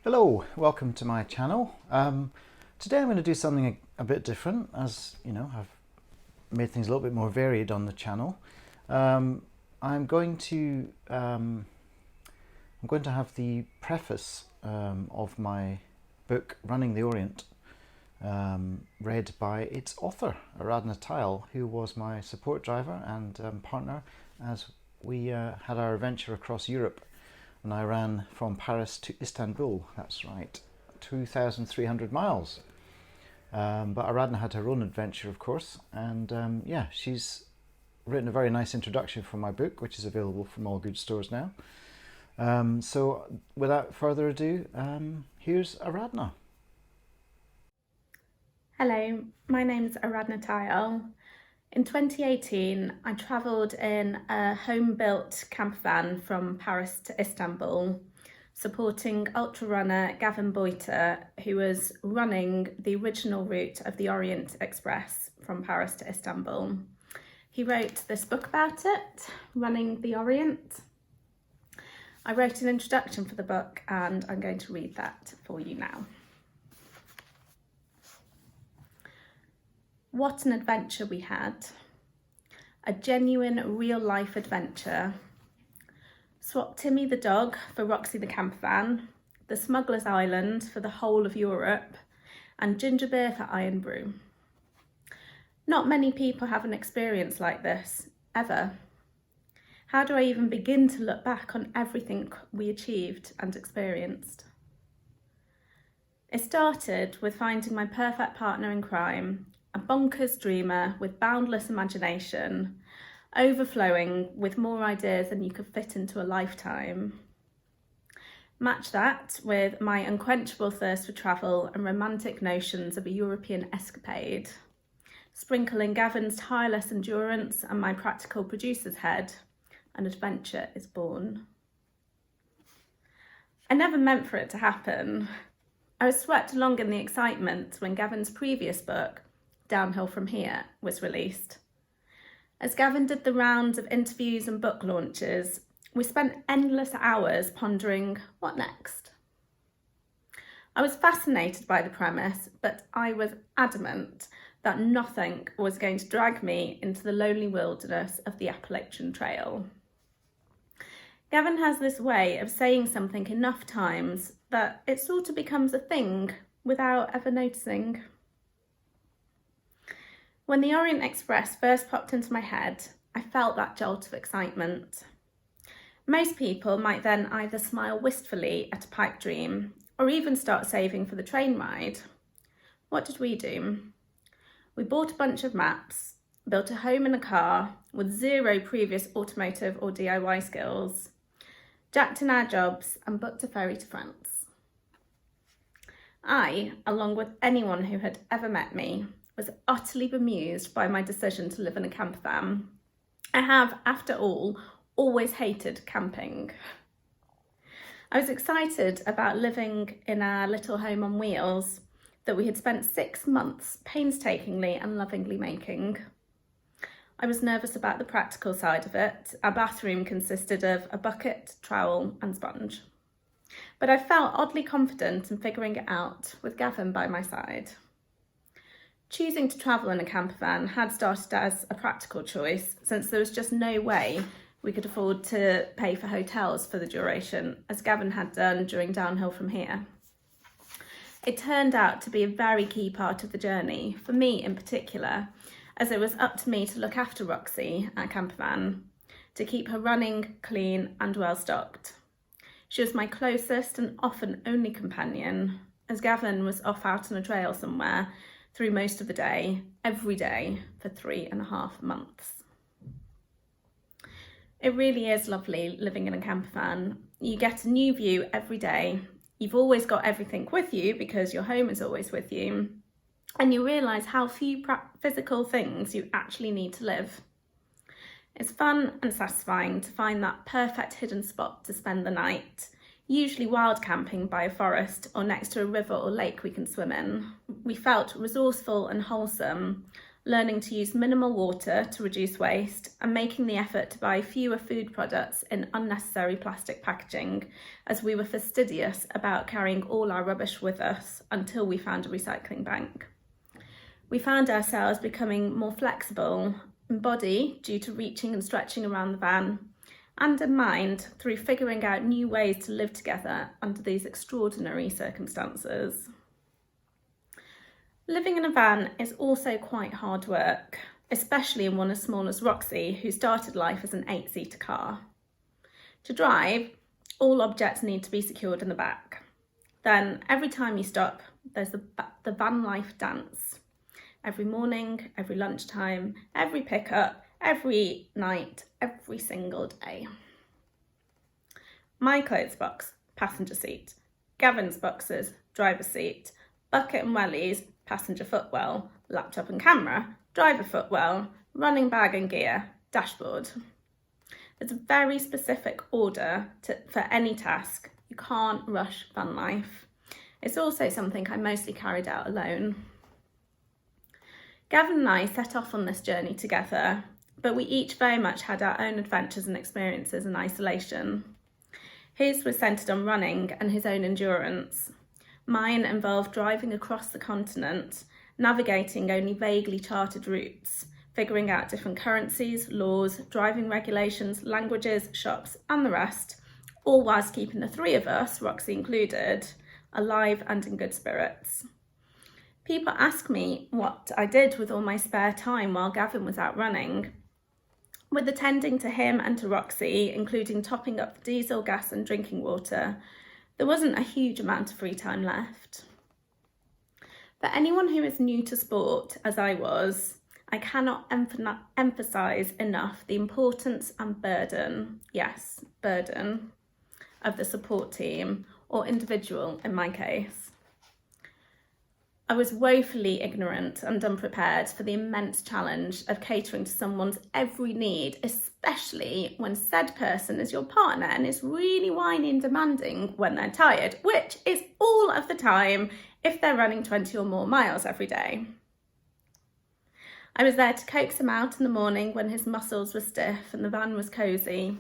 Hello, welcome to my channel. Today I'm going to do something a bit different, as you know, I've made things a little bit more varied on the channel. I'm going to have the preface of my book Running the Orient read by its author, Aradhna Tayal, who was my support driver and partner as we had our adventure across Europe. And I ran from Paris to Istanbul, that's right, 2,300 miles. But Aradhna had her own adventure, of course, and yeah, she's written a very nice introduction for my book, which is available from all good stores now. So without further ado, here's Aradhna. Hello, my name's Aradhna Tayal. In 2018, I travelled in a home-built camper van from Paris to Istanbul, supporting ultra runner Gavin Boyter, who was running the original route of the Orient Express from Paris to Istanbul. He wrote this book about it, Running the Orient. I wrote an introduction for the book and I'm going to read that for you now. What an adventure we had. A genuine real-life adventure. Swap Timmy the dog for Roxy the camper van, the Smuggler's Island for the whole of Europe, and ginger beer for Iron Brew. Not many people have an experience like this, ever. How do I even begin to look back on everything we achieved and experienced? It started with finding my perfect partner in crime, a bonkers dreamer with boundless imagination, overflowing with more ideas than you could fit into a lifetime. Match that with my unquenchable thirst for travel and romantic notions of a European escapade. Sprinkle in Gavin's tireless endurance and my practical producer's head, an adventure is born. I never meant for it to happen. I was swept along in the excitement when Gavin's previous book, Downhill From Here, was released. As Gavin did the rounds of interviews and book launches, we spent endless hours pondering what next. I was fascinated by the premise, but I was adamant that nothing was going to drag me into the lonely wilderness of the Appalachian Trail. Gavin has this way of saying something enough times that it sort of becomes a thing without ever noticing. When the Orient Express first popped into my head, I felt that jolt of excitement. Most people might then either smile wistfully at a pipe dream or even start saving for the train ride. What did we do? We bought a bunch of maps, built a home in a car with zero previous automotive or DIY skills, jacked in our jobs and booked a ferry to France. I, along with anyone who had ever met me, was utterly bemused by my decision to live in a camper van. I have, after all, always hated camping. I was excited about living in our little home on wheels that we had spent 6 months painstakingly and lovingly making. I was nervous about the practical side of it. Our bathroom consisted of a bucket, trowel and sponge. But I felt oddly confident in figuring it out with Gavin by my side. Choosing to travel in a camper van had started as a practical choice, since there was just no way we could afford to pay for hotels for the duration, as Gavin had done during Downhill From Here. It turned out to be a very key part of the journey, for me in particular, as it was up to me to look after Roxy, our camper van, to keep her running, clean and well stocked. She was my closest and often only companion, as Gavin was off out on a trail somewhere through most of the day, every day, for 3.5 months. It really is lovely living in a camper van. You get a new view every day. You've always got everything with you because your home is always with you. And you realise how few physical things you actually need to live. It's fun and satisfying to find that perfect hidden spot to spend the night, usually wild camping by a forest or next to a river or lake we can swim in. We felt resourceful and wholesome, learning to use minimal water to reduce waste, and making the effort to buy fewer food products in unnecessary plastic packaging, as we were fastidious about carrying all our rubbish with us until we found a recycling bank. We found ourselves becoming more flexible in body due to reaching and stretching around the van, and in mind through figuring out new ways to live together under these extraordinary circumstances. Living in a van is also quite hard work, especially in one as small as Roxy, who started life as an 8-seater car. To drive, all objects need to be secured in the back. Then, every time you stop, there's the van life dance. Every morning, every lunchtime, every pickup, every night, every single day. My clothes box, passenger seat. Gavin's boxes, driver's seat. Bucket and wellies, passenger footwell. Laptop and camera, driver footwell. Running bag and gear, dashboard. There's a very specific order for any task. You can't rush van life. It's also something I mostly carried out alone. Gavin and I set off on this journey together, but we each very much had our own adventures and experiences in isolation. His was centred on running and his own endurance. Mine involved driving across the continent, navigating only vaguely charted routes, figuring out different currencies, laws, driving regulations, languages, shops, and the rest, all whilst keeping the three of us, Roxy included, alive and in good spirits. People ask me what I did with all my spare time while Gavin was out running. With attending to him and to Roxy, including topping up the diesel, gas and drinking water, there wasn't a huge amount of free time left. For anyone who is new to sport, as I was, I cannot emphasise enough the importance and burden, yes, burden, of the support team, or individual in my case. I was woefully ignorant and unprepared for the immense challenge of catering to someone's every need, especially when said person is your partner and is really whiny and demanding when they're tired, which is all of the time if they're running 20 or more miles every day. I was there to coax him out in the morning when his muscles were stiff and the van was cosy,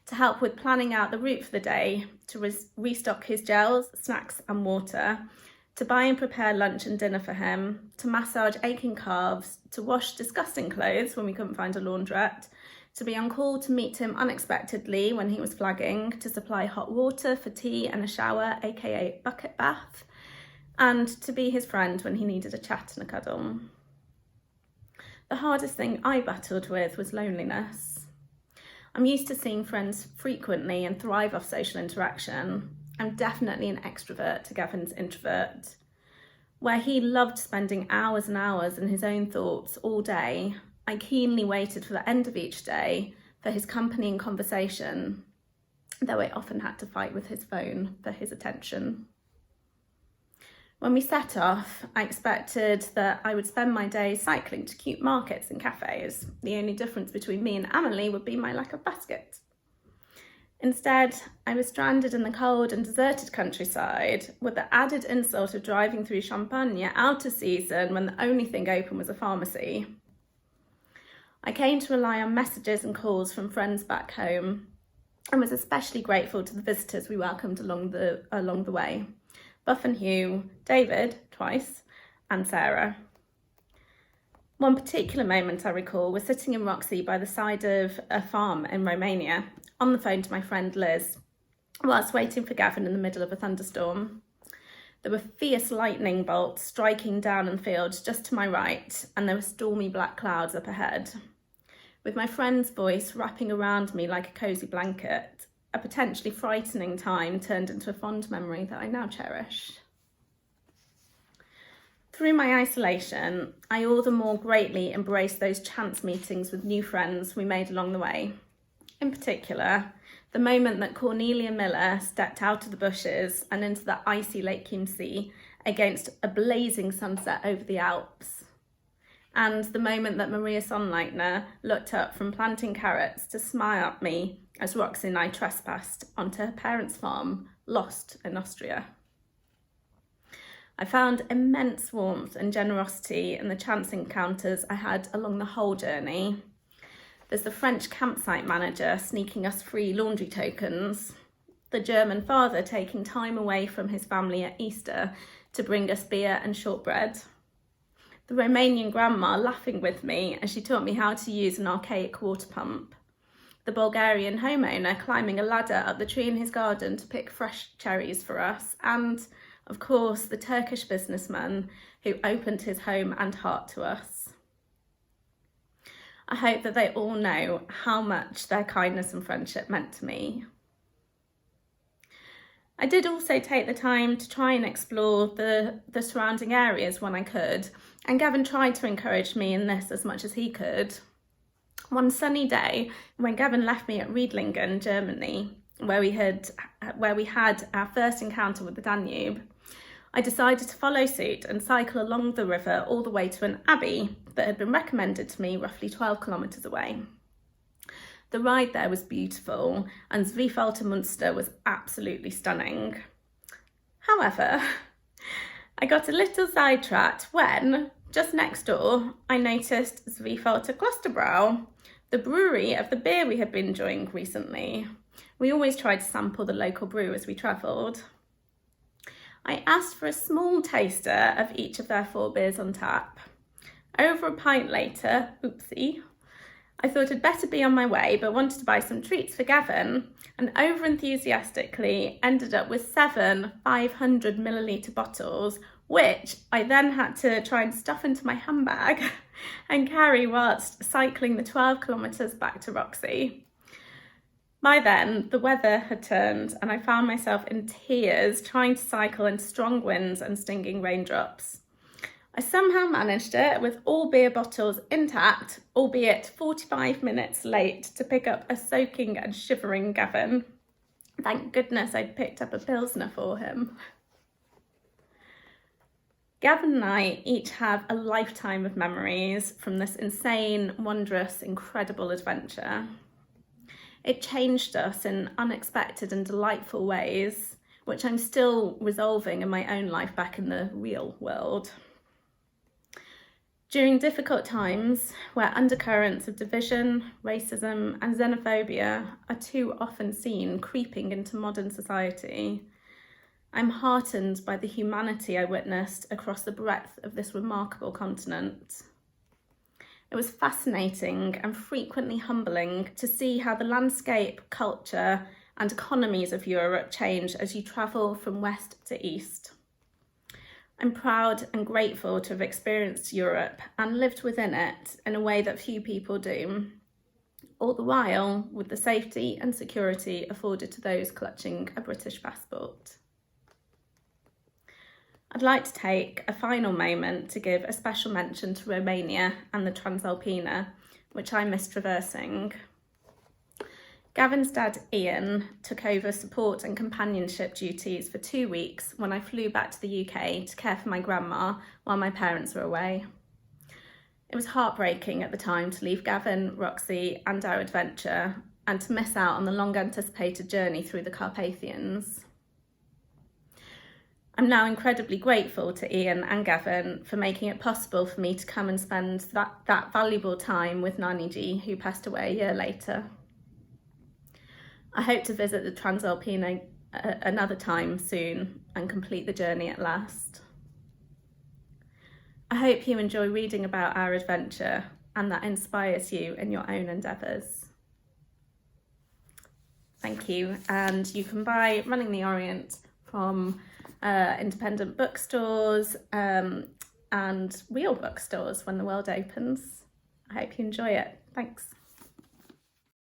to help with planning out the route for the day, to restock his gels, snacks and water, to buy and prepare lunch and dinner for him, to massage aching calves, to wash disgusting clothes when we couldn't find a laundrette, to be on call to meet him unexpectedly when he was flagging, to supply hot water for tea and a shower, aka bucket bath, and to be his friend when he needed a chat and a cuddle. The hardest thing I battled with was loneliness. I'm used to seeing friends frequently and thrive off social interaction. I'm definitely an extrovert to Gavin's introvert. Where he loved spending hours and hours in his own thoughts all day, I keenly waited for the end of each day for his company and conversation, though I often had to fight with his phone for his attention. When we set off, I expected that I would spend my days cycling to cute markets and cafes. The only difference between me and Emily would be my lack of basket. Instead, I was stranded in the cold and deserted countryside with the added insult of driving through Champagne out of season when the only thing open was a pharmacy. I came to rely on messages and calls from friends back home and was especially grateful to the visitors we welcomed along the way. Buff and Hugh, David, twice, and Sarah. One particular moment I recall was sitting in Roxy by the side of a farm in Romania, on the phone to my friend Liz, whilst waiting for Gavin in the middle of a thunderstorm. There were fierce lightning bolts striking down in the fields just to my right, and there were stormy black clouds up ahead. With my friend's voice wrapping around me like a cosy blanket, a potentially frightening time turned into a fond memory that I now cherish. Through my isolation, I all the more greatly embraced those chance meetings with new friends we made along the way. In particular, the moment that Cornelia Miller stepped out of the bushes and into the icy Lake Chiemsee against a blazing sunset over the Alps. And the moment that Maria Sonnleitner looked up from planting carrots to smile at me as Roxy and I trespassed onto her parents' farm, lost in Austria. I found immense warmth and generosity in the chance encounters I had along the whole journey. There's the French campsite manager sneaking us free laundry tokens, the German father taking time away from his family at Easter to bring us beer and shortbread, the Romanian grandma laughing with me as she taught me how to use an archaic water pump, the Bulgarian homeowner climbing a ladder up the tree in his garden to pick fresh cherries for us, and, of course, the Turkish businessman who opened his home and heart to us. I hope that they all know how much their kindness and friendship meant to me. I did also take the time to try and explore the surrounding areas when I could, and Gavin tried to encourage me in this as much as he could. One sunny day, when Gavin left me at Riedlingen, Germany, where we had our first encounter with the Danube, I decided to follow suit and cycle along the river all the way to an abbey that had been recommended to me roughly 12 kilometres away. The ride there was beautiful and Zweifelder Münster was absolutely stunning. However, I got a little sidetracked when, just next door, I noticed Zweifelder Klosterbrau, the brewery of the beer we had been enjoying recently. We always tried to sample the local brew as we travelled. I asked for a small taster of each of their 4 beers on tap. Over a pint later, oopsie, I thought I'd better be on my way, but wanted to buy some treats for Gavin, and over-enthusiastically ended up with 7 500ml bottles, which I then had to try and stuff into my handbag and carry whilst cycling the 12 kilometres back to Roxy. By then, the weather had turned and I found myself in tears trying to cycle in strong winds and stinging raindrops. I somehow managed it with all beer bottles intact, albeit 45 minutes late to pick up a soaking and shivering Gavin. Thank goodness I'd picked up a Pilsner for him. Gavin and I each have a lifetime of memories from this insane, wondrous, incredible adventure. It changed us in unexpected and delightful ways, which I'm still resolving in my own life back in the real world. During difficult times, where undercurrents of division, racism, and xenophobia are too often seen creeping into modern society, I'm heartened by the humanity I witnessed across the breadth of this remarkable continent. It was fascinating and frequently humbling to see how the landscape, culture, and economies of Europe change as you travel from west to east. I'm proud and grateful to have experienced Europe and lived within it in a way that few people do, all the while with the safety and security afforded to those clutching a British passport. I'd like to take a final moment to give a special mention to Romania and the Transalpina, which I missed traversing. Gavin's dad, Ian, took over support and companionship duties for 2 weeks when I flew back to the UK to care for my grandma while my parents were away. It was heartbreaking at the time to leave Gavin, Roxy, and our adventure, and to miss out on the long-anticipated journey through the Carpathians. I'm now incredibly grateful to Ian and Gavin for making it possible for me to come and spend that valuable time with Nani G, who passed away a year later. I hope to visit the Transalpina another time soon and complete the journey at last. I hope you enjoy reading about our adventure and that inspires you in your own endeavours. Thank you, and you can buy Running the Orient from independent bookstores and real bookstores when the world opens. I hope you enjoy it. Thanks.